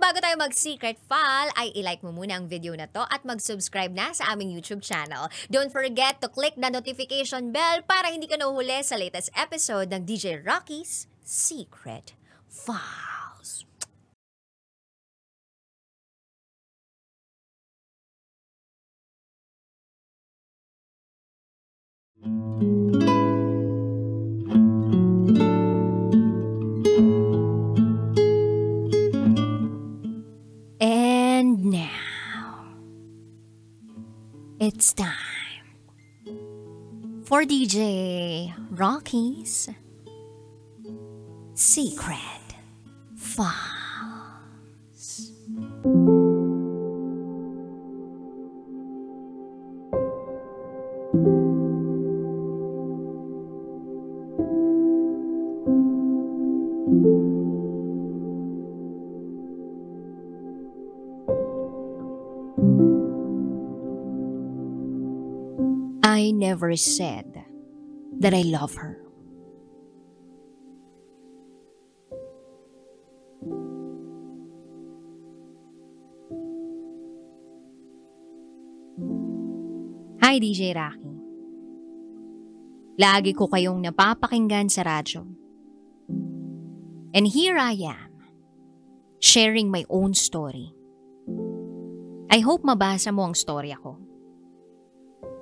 bago tayo mag-secret file, ay ilike mo muna ang video na to at mag-subscribe na sa aming YouTube channel. Don't forget to click the notification bell para hindi ka nahuhuli sa latest episode ng DJ Rocky's Secret Files. And now, it's time for DJ Rocky's Secret Files. I never said that I love her. Hi, DJ Rocky. Lagi ko kayong napapakinggan sa radyo. And here I am, sharing my own story. I hope mabasa mo ang storya ko.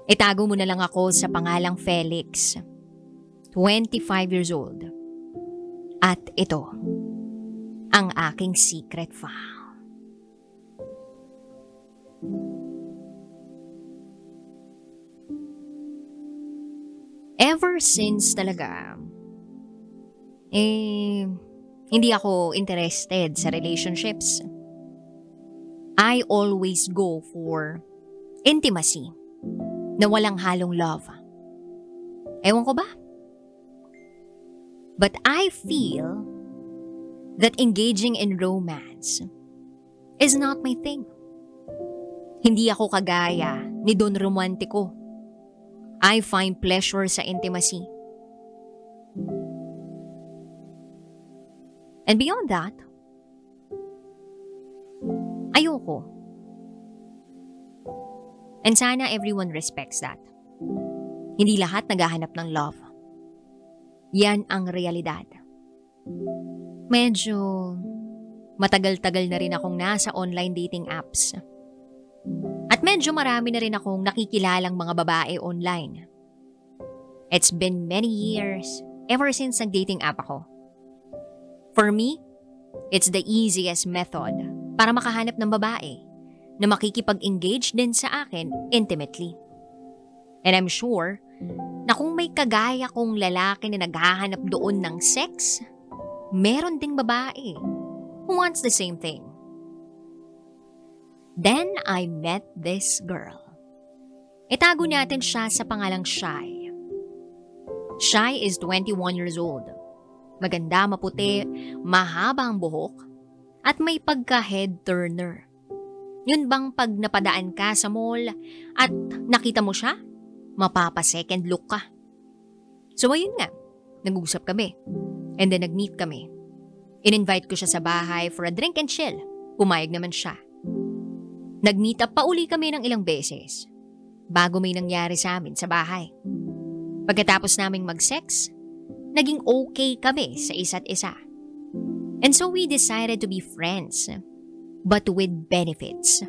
Itago mo na lang ako sa pangalang Felix, 25 years old. At ito, ang aking secret file. Ever since talaga, hindi ako interested sa relationships. I always go for intimacy na walang halong love. Ewan ko ba? But I feel that engaging in romance is not my thing. Hindi ako kagaya ni Don Romantico. I find pleasure sa intimacy. And beyond that, ayoko. And sana everyone respects that. Hindi lahat naghahanap ng love. Yan ang realidad. Medyo matagal-tagal na rin akong nasa online dating apps. At medyo marami na rin akong nakikilalang mga babae online. It's been many years ever since nag-dating app ako. For me, it's the easiest method para makahanap ng babae na makikipag-engage din sa akin intimately. And I'm sure na kung may kagaya kong lalaki na naghahanap doon ng sex, meron ding babae who wants the same thing. Then I met this girl. Itago natin siya sa pangalang Shy. Shy is 21 years old. Maganda, maputi, mahaba ang buhok, at may pagka-head turner. Yun bang pag napadaan ka sa mall at nakita mo siya, mapapa-second look ka. So ayun nga, nag-usap kami. And then nag-meet kami. In-invite ko siya sa bahay for a drink and chill. Pumayag naman siya. Nag-meet up pa uli kami ng ilang beses bago may nangyari sa amin sa bahay. Pagkatapos naming mag-sex, naging okay kami sa isa't isa. And so we decided to be friends, but with benefits.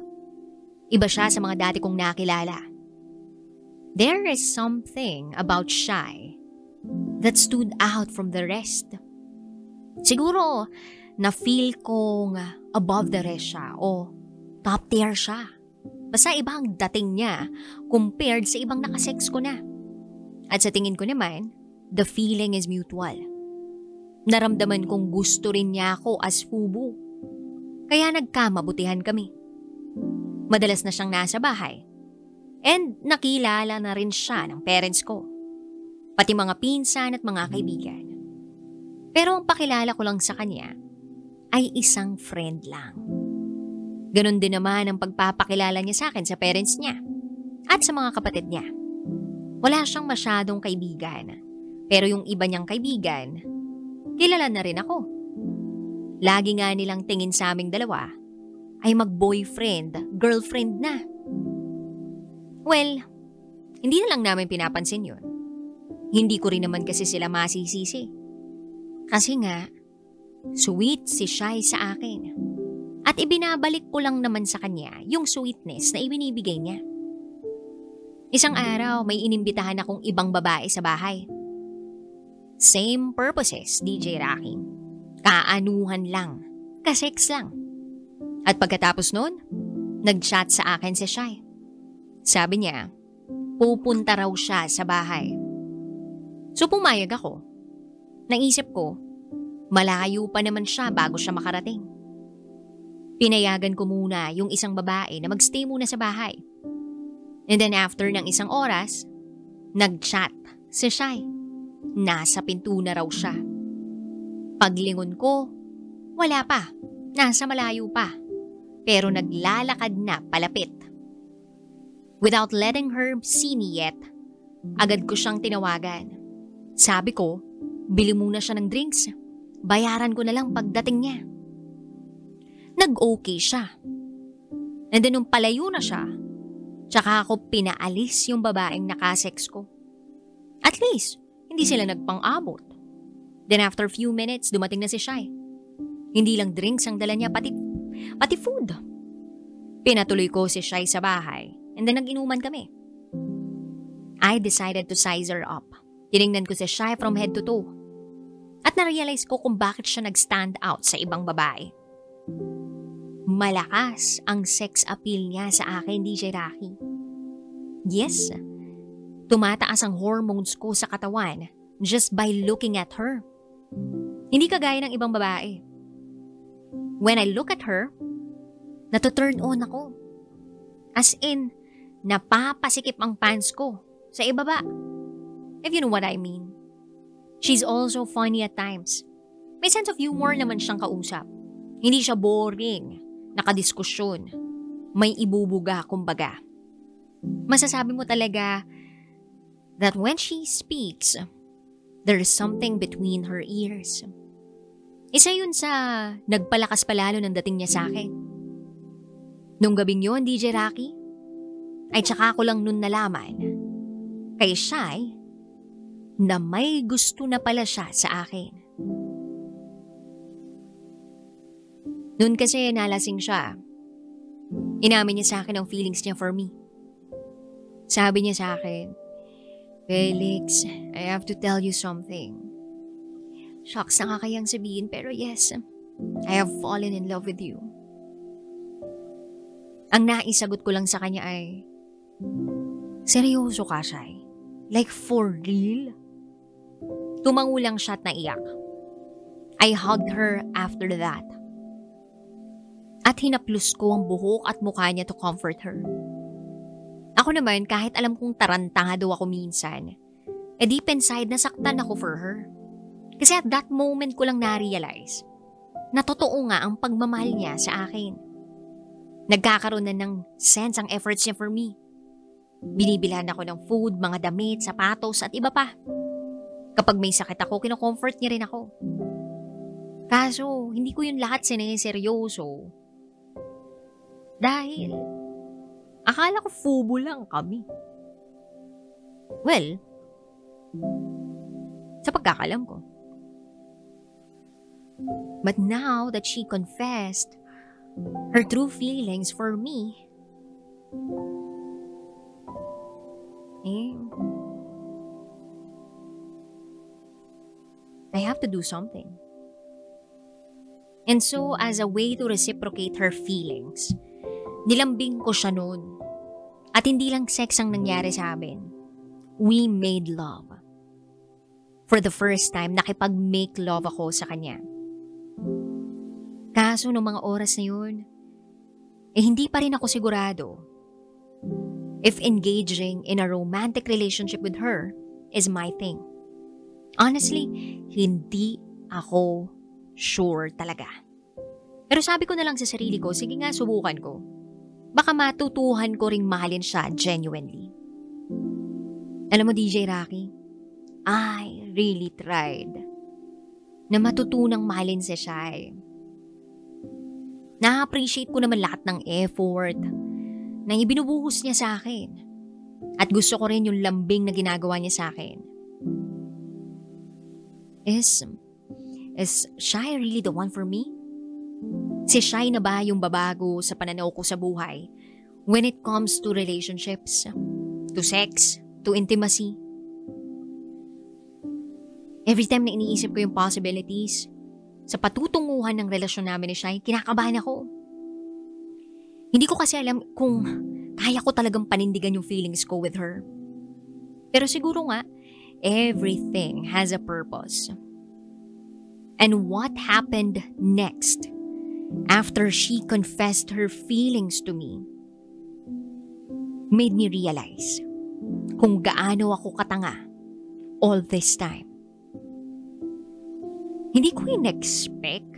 Iba siya sa mga dati kong nakilala. There is something about Shy that stood out from the rest. Siguro, na-feel kong above the rest siya o top tier siya. Basta iba ang dating niya compared sa ibang nakasex ko na. At sa tingin ko naman, the feeling is mutual. Naramdaman kong gusto rin niya ako as fubu. Kaya nagkamabutihan kami. Madalas na siyang nasa bahay. And nakilala na rin siya ng parents ko. Pati mga pinsan at mga kaibigan. Pero ang pakilala ko lang sa kanya ay isang friend lang. Ganon din naman ang pagpapakilala niya sa akin sa parents niya at sa mga kapatid niya. Wala siyang masyadong kaibigan. Pero yung iba niyang kaibigan, kilala na rin ako. Lagi nga nilang tingin sa aming dalawa ay mag-boyfriend, girlfriend na. Well, hindi na lang namin pinapansin yun. Hindi ko rin naman kasi sila masisisi. Kasi nga, sweet si Shai sa akin. At ibinabalik ko lang naman sa kanya yung sweetness na ibinibigay niya. Isang araw may inimbitahan akong ibang babae sa bahay. Same purposes, DJ Rocky. Kaanuhan lang, kasex lang. At pagkatapos nun, nag-chat sa akin si Shai. Sabi niya, pupunta raw siya sa bahay. So pumayag ako. Naisip ko, malayo pa naman siya bago siya makarating. Pinayagan ko muna yung isang babae na magstay muna sa bahay. And then after ng isang oras, nag-chat si Shai. Nasa pinto na raw siya. Paglingon ko, wala pa. Nasa malayo pa. Pero naglalakad na palapit. Without letting her see me yet, agad ko siyang tinawagan. Sabi ko, bili muna siya ng drinks. Bayaran ko na lang pagdating niya. Nag-okay siya. And then nung palayo na siya, tsaka ako pinaalis yung babaeng nakasex ko. At least, hindi sila nagpang-abot. Then after few minutes, dumating na si Shai. Hindi lang drinks ang dala niya, pati food. Pinatuloy ko si Shai sa bahay and then nag-inuman kami. I decided to size her up. Tinignan ko si Shai from head to toe. At narealize ko kung bakit siya nag-stand out sa ibang babae. Malakas ang sex appeal niya sa akin, DJ Rocky. Yes, tumataas ang hormones ko sa katawan just by looking at her. Hindi kagaya ng ibang babae. When I look at her, natu-turn on ako. As in, napapasikip ang pants ko sa ibaba. If you know what I mean. She's also funny at times. May sense of humor naman siyang kausap. Hindi siya boring, nakadiskusyon. May ibubuga kumbaga. Masasabi mo talaga that when she speaks, there's something between her ears. Isa yun sa nagpalakas palalo ng dating niya sa akin. Nung gabing yun, DJ Rocky, ay tsaka ko lang nun nalaman kay Shai na may gusto na pala siya sa akin. Noon kasi nalasing siya. Inamin niya sa akin ang feelings niya for me. Sabi niya sa akin, Felix, I have to tell you something. Shocks na kakayang sabihin pero yes, I have fallen in love with you. Ang naisagot ko lang sa kanya ay, seryoso ka, Shai? Like for real? Tumango lang siya at naiyak. I hugged her after that. At hinaplus ko ang buhok at mukha niya to comfort her. Ako naman, kahit alam kong tarantado ako minsan, deep inside nasaktan ako for her. Kasi at that moment ko lang na-realize na totoo nga ang pagmamahal niya sa akin. Nagkakaroon na ng sense ang efforts niya for me. Binibilhan ako ng food, mga damit, sapatos at iba pa. Kapag may sakit ako, kinocomfort niya rin ako. Kaso, hindi ko yun lahat sineseryoso. Dahil, akala ko fubo lang kami. Well, sa pagkakalam ko. But now that she confessed her true feelings for me, I have to do something. And so, as a way to reciprocate her feelings, nilambing ko siya noon. At hindi lang sex ang nangyari sa amin. We made love. For the first time, nakipag-make love ako sa kanya. Kaso noong mga oras na yun, hindi pa rin ako sigurado if engaging in a romantic relationship with her is my thing. Honestly, hindi ako sure talaga. Pero sabi ko na lang sa sarili ko, sige nga, subukan ko. Baka matutuhan ko ring mahalin siya genuinely. Alam mo, DJ Rocky, I really tried na matutunang mahalin si Shai. Na-appreciate ko naman lahat ng effort na ibinubuhos niya sa akin. At gusto ko rin yung lambing na ginagawa niya sa akin. Is Shai really the one for me? Si Shai na ba yung babago sa pananaw ko sa buhay when it comes to relationships, to sex, to intimacy? Every time na iniisip ko yung possibilities sa patutunguhan ng relasyon namin ni Shai, kinakabahan ako. Hindi ko kasi alam kung kaya ko talagang panindigan yung feelings ko with her. Pero siguro nga, everything has a purpose. And what happened next after she confessed her feelings to me made me realize kung gaano ako katanga all this time. Hindi ko in-expect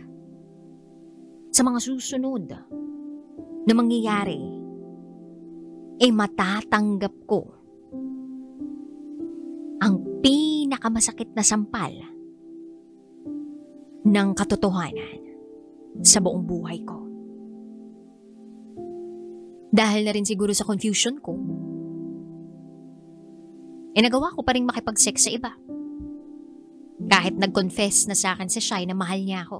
sa mga susunod na mangyayari matatanggap ko ang pinakamasakit na sampal ng katotohanan sa buong buhay ko. Dahil na rin siguro sa confusion ko, nagawa ko pa rin makipag-sex sa iba. Kahit nag-confess na sa akin si Shai na mahal niya ako.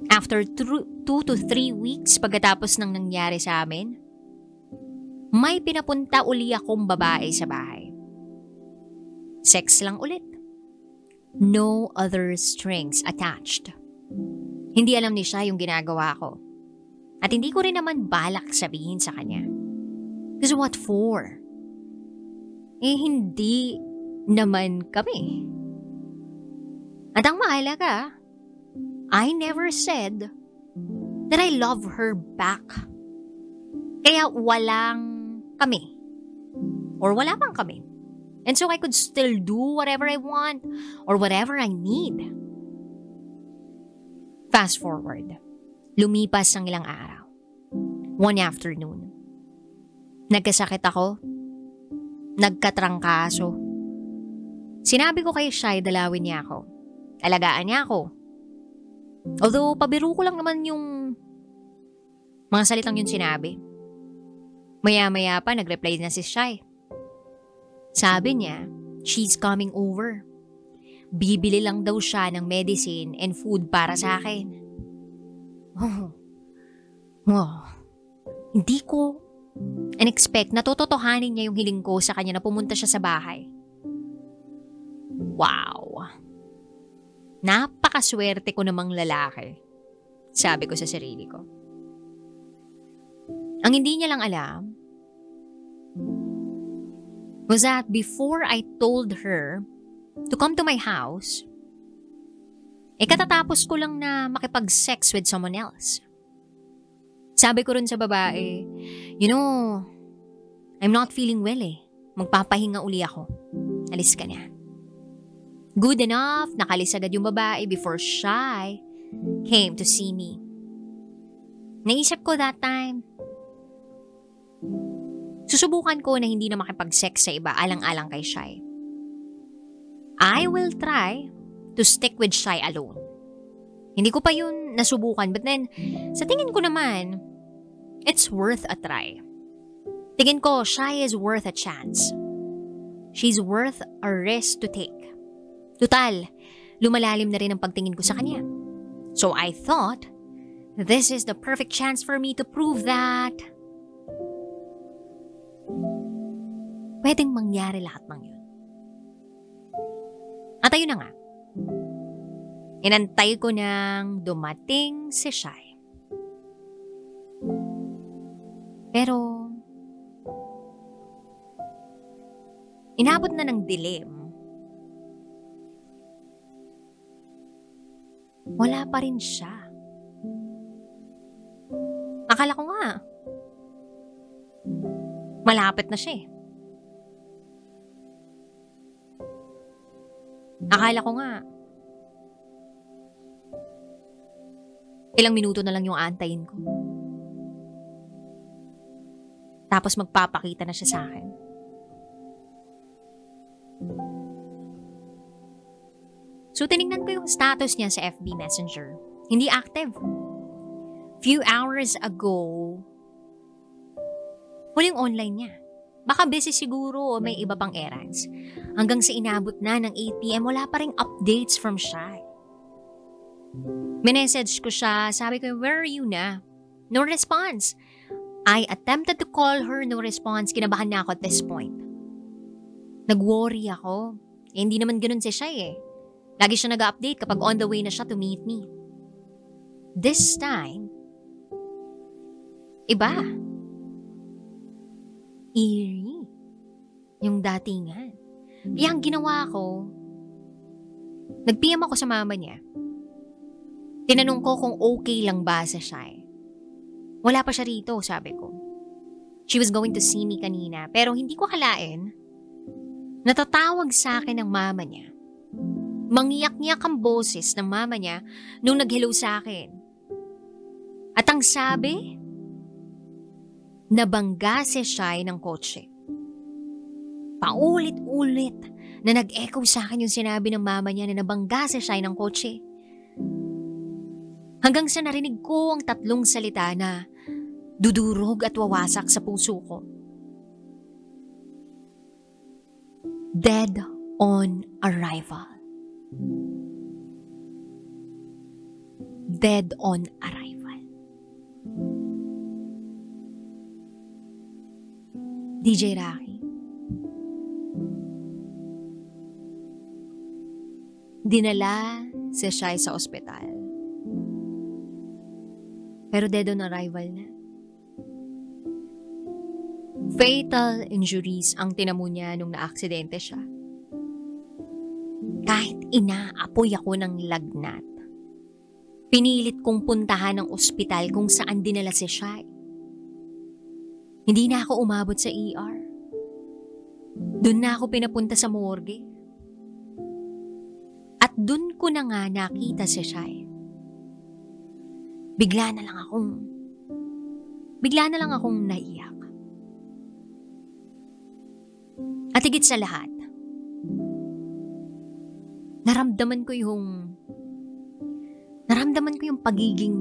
After 2 to 3 weeks pagkatapos ng nangyari sa amin, may pinapunta uli akong babae sa bahay. Sex lang ulit. No other strings attached. Hindi alam ni Shai yung ginagawa ko. At hindi ko rin naman balak sabihin sa kanya. Because what for? Hindi naman kami. At ang mahalaga, I never said that I love her back. Kaya walang kami. Or wala pang kami. And so I could still do whatever I want or whatever I need. Fast forward. Lumipas ang ilang araw. One afternoon. Nagkasakit ako. Nagkatrangkaso. Sinabi ko kay Shai dalawin niya ako. Alagaan niya ako. Although pabiro ko lang naman yung mga salitang yun sinabi. Maya-maya pa nag-reply na si Shai. Sabi niya, she's coming over. Bibili lang daw siya ng medicine and food para sa akin. Hindi ko in-expect na tototohanin niya yung hiling ko sa kanya na pumunta siya sa bahay. Wow. Napakaswerte ko namang lalaki. Sabi ko sa sarili ko. Ang hindi niya lang alam was that before I told her to come to my house, katatapos ko lang na makipag-sex with someone else. Sabi ko rin sa babae, I'm not feeling well Magpapahinga uli ako. Alis ka na. Good enough, nakalis agad yung babae before Shai came to see me. Naisip ko that time, susubukan ko na hindi na makipag-sex sa iba alang-alang kay Shai. I will try to stick with Shai alone. Hindi ko pa yun nasubukan but then sa tingin ko naman, it's worth a try. Tingin ko, Shai is worth a chance. She's worth a risk to take. Tutal, lumalalim na rin ang pagtingin ko sa kanya. So I thought, this is the perfect chance for me to prove that pwedeng mangyari lahat ng yun. At ayun na nga. Inantay ko nang dumating si Shai. Pero, inabot na ng dilim. Wala pa rin siya. Akala ko nga, malapit na siya Akala ko nga, ilang minuto na lang yung aantayin ko. Tapos magpapakita na siya sa akin. So tinignan ko yung status niya sa FB Messenger. Hindi active. Few hours ago, huling online niya. Baka busy siguro o may iba pang errands. Hanggang sa inabot na ng 8 p.m. wala pa ring updates from Shy. Minessage ko siya, sabi ko, where are you na? No response. I attempted to call her, no response. Kinabahan na ako at this point. Nag-worry ako. Hindi naman ganun si Shy eh. Lagi siya nag-update kapag on the way na siya to meet me. This time, iba. Eerie. Yung datingan. Kaya ang ginawa ko, nag-PM ako sa mama niya. Tinanong ko kung okay lang ba sa Shy. Wala pa siya rito, sabi ko. She was going to see me kanina, pero hindi ko akalain. Natatawag sa akin ng mama niya. Mangiyak-ngiyak ang boses ng mama niya nung nag-hello sa akin. At ang sabi, nabangga si Shy ng kotse. Paulit-ulit na nag-echo sa akin yung sinabi ng mama niya na nabangga si Shy ng kotse. Hanggang sa narinig ko ang tatlong salita na dudurog at wawasak sa puso ko. Dead on arrival. Dead on arrival. DJ Rocky. Dinala si Shy sa ospital. Pero dead on arrival na. Fatal injuries ang tinamo niya nung naaksidente siya. Kahit inaapoy ako ng lagnat, pinilit kong puntahan ang ospital kung saan dinala si Shy. Hindi na ako umabot sa ER. Doon na ako pinapunta sa morgue. At doon ko na nga nakita si Shy. Bigla na lang akong naiyak. At higit sa lahat, naramdaman ko yung pagiging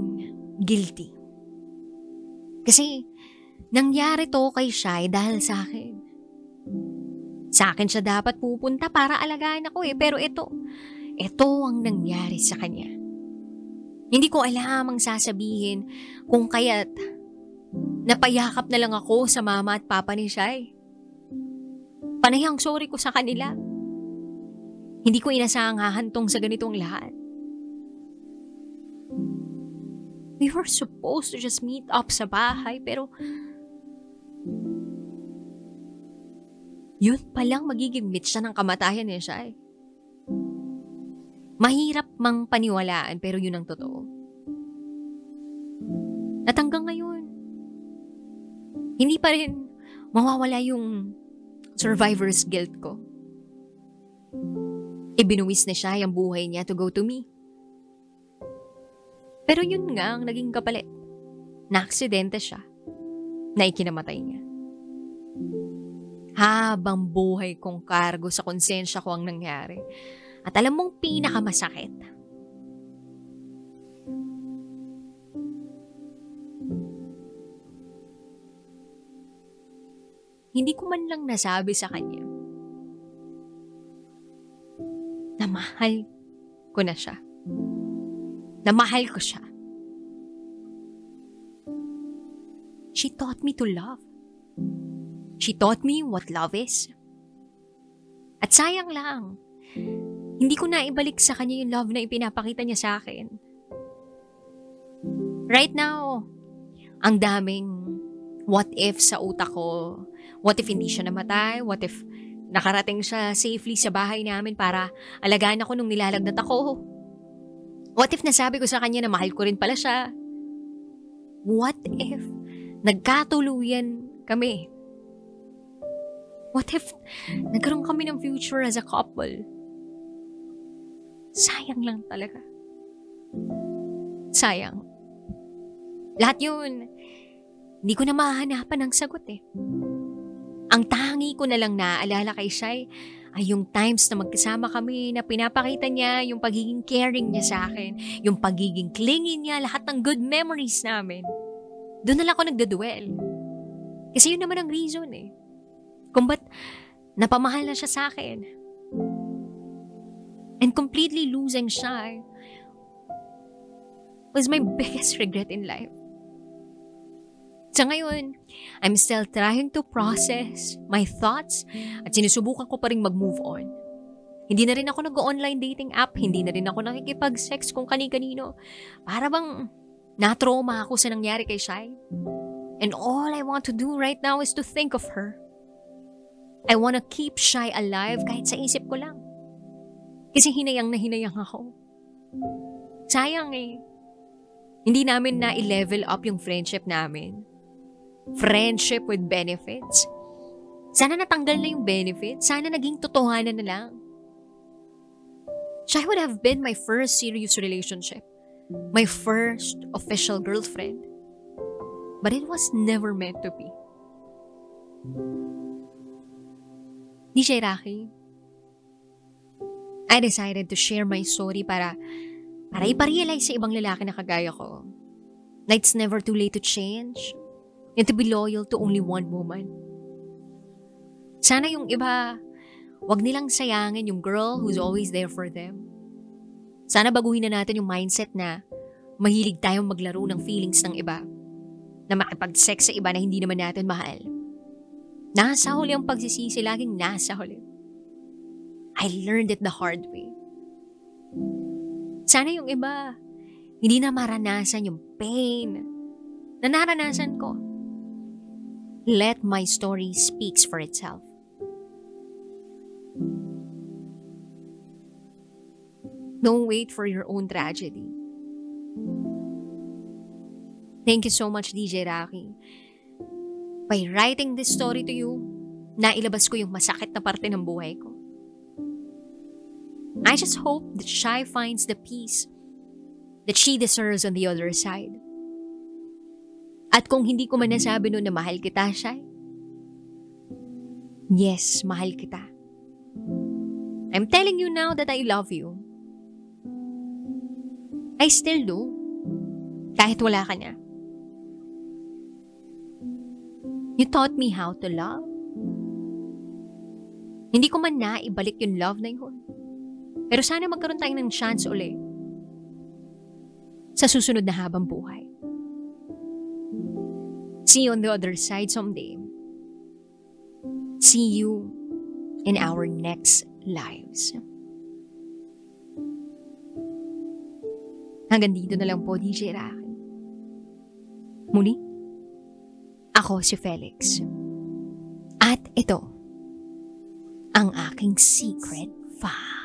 guilty. Kasi nangyari to kay Shy dahil sa akin. Sa akin siya dapat pupunta para alagaan ako eh. Pero ito ang nangyari sa kanya. Hindi ko alam ang sasabihin kung kaya't napayakap na lang ako sa mama at papa ni Shy. Panay ang sorry ko sa kanila. Hindi ko inasahang hahantong sa ganitong lahat. We were supposed to just meet up sa bahay pero yun palang magiging mitsa ng kamatayan ni Shy. Mahirap mang paniwalaan pero yun ang totoo. At hanggang ngayon, hindi pa rin mawawala yung survivor's guilt ko. Ibinuwis na siya ang buhay niya to go to me. Pero yun nga ang naging kapalit. Na-aksidente siya. Na ikinamatay niya. Habang buhay kong kargo sa konsensya ko ang nangyari. At alam mong pinakamasakit. Hindi ko man lang nasabi sa kanya na mahal ko na siya. Na mahal ko siya. She taught me to love. She taught me what love is. At sayang lang, hindi ko na ibalik sa kanya yung love na ipinapakita niya sa akin. Right now, ang daming what if sa utak ko. What if hindi siya namatay? What if nakarating siya safely sa bahay namin para alagaan ako nung nilalagnat ako? What if nasabi ko sa kanya na mahal ko rin pala siya? What if nagkatuluyan kami? What if nagkaroon kami ng future as a couple? Sayang lang talaga. Sayang. Lahat yun, hindi ko na mahahanapan ng sagot eh. Ang tangi ko na lang naaalala kay Shy ay yung times na magkasama kami na pinapakita niya yung pagiging caring niya sa akin, yung pagiging clingy niya, lahat ng good memories namin. Doon na lang ako nagdaduel. Kasi yun naman ang reason eh. Kung ba't napamahal na siya sa akin. And completely losing siya was my biggest regret in life. Sa ngayon, I'm still trying to process my thoughts at sinusubukan ko pa rin mag-move on. Hindi na rin ako nag-online dating app, hindi na rin ako nakikipag-sex kung kani-kanino. Para bang na-trauma ako sa nangyari kay Shai. And all I want to do right now is to think of her. I want to keep Shai alive kahit sa isip ko lang. Kasi hinayang na hinayang ako. Sayang eh. Hindi namin na i-level up yung friendship namin. Friendship with benefits. Sana natanggal na yung benefits. Sana naging totohanan na lang. Shai would have been my first serious relationship. My first official girlfriend. But it was never meant to be. DJ Rocky, I decided to share my story para iparealize sa ibang lalaki na kagaya ko na it's never too late to change and to be loyal to only one woman. Sana yung iba, wag nilang sayangin yung girl who's always there for them. Sana baguhin na natin yung mindset na mahilig tayong maglaro ng feelings ng iba, na makipag-sex sa iba na hindi naman natin mahal. Nasa huli ang pagsisisi, laging nasa huli. I learned it the hard way. Sana yung iba, hindi na maranasan yung pain na naranasan ko. Let my story speaks for itself. Don't wait for your own tragedy. Thank you so much, DJ Rocky. By writing this story to you, nailabas ko yung masakit na parte ng buhay ko. I just hope that Shai finds the peace that she deserves on the other side. At kung hindi ko man nasabi noon na mahal kita, Shai, yes, mahal kita. I'm telling you now that I love you. I still do. Kahit wala ka na. You taught me how to love. Hindi ko man naibalik yung love na yun. Pero sana magkaroon tayo ng chance uli sa susunod na habang buhay. See you on the other side someday. See you in our next lives. Hanggang dito na lang po, DJ Rocky. Muli, ako si Felix. At ito, ang aking secret file.